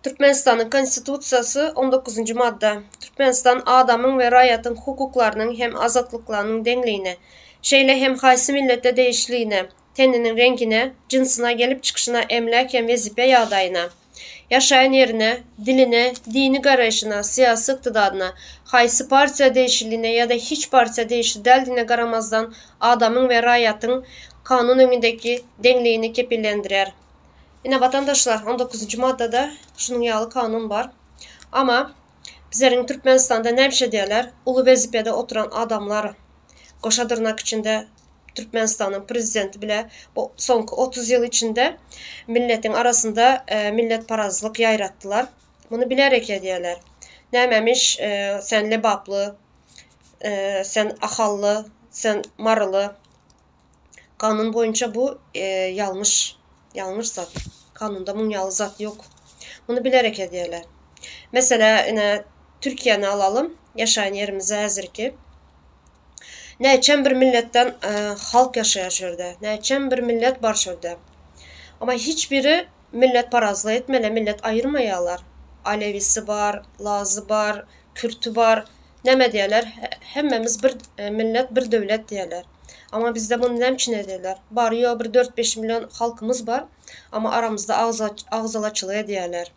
Türkmenistan'ın konstitusiyası 19. madde. Türkmenistan adamın ve rayatın hukuklarının hem azatlıklarının dengliğine, şeyle hem haysi millette değişliğine, teninin rengine, cinsine gelip çıkışına emlaken vezife yağdayına, yaşayan yerine, diline, dini garayışına, siyasi iktidarına, haysi partiya değişikliğine ya da hiç partiya değişikliği deldiğine garamazdan adamın ve rayatın kanun önündeki dengliğini kepillendirer. Yine vatandaşlar 19. maddede şunun yağlı kanun var. Ama bizlerin Türkmenistan'da ne bir şey diyorlar? Ulu vazifede oturan adamlar koşa tırnak içinde Türkmenistan'ın prezidenti bile bu son 30 yıl içinde milletin arasında millet parazlık yayrattılar. Bunu bilerek ediyorlar. Neymemiş sen lebaplı, sen ahallı, sen marılı. Kanun boyunca bu yanlış zat. Kanunda munyalı zat yok. Bunu bilerek ediyorlar. Mesela yine Türkiye'ni alalım. Yaşayan yerimize hazır ki. Neçen bir milletten halk yaşaya şurada. Neçen bir millet var şurada. Ama hiçbiri millet parazlığı etmeli. Millet ayırmayalar. Alevisi var, Lazı var, Kürtü var. Ne diyorlar? Hemmemiz bir millet, bir devlet diyorlar. Ama bizde bunu ne için ediyorlar? Barıyor bir 4-5 milyon halkımız var. Ama aramızda ağzalaçılığı diyorlar.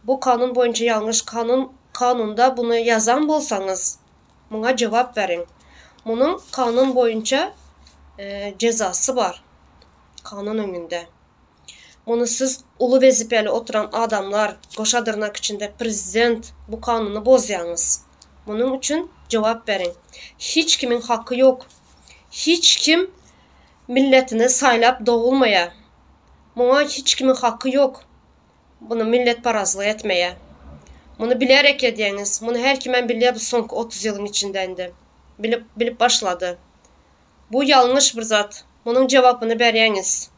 Bu kanun boyunca yanlış. Kanunda bunu yazan bolsanız buna cevap verin. Bunun kanun boyunca cezası var. Kanun önünde. Bunu siz ulu vazifeli oturan adamlar koşa tırnak içinde prezident bu kanunu bozuyorsunuz. Bunun için cevap verin. Hiç kimin hakkı yok. Hiç kim milletini saylap doğulmaya. Buna hiç kimin hakkı yok. Bunu millet parazlığı etmeye. Bunu bilerek ediyeniz. Bunu her kimen biliyor bu son 30 yılın içindendi. Bilip başladı. Bu yanlış bir zat. Bunun cevabını veriyeniz.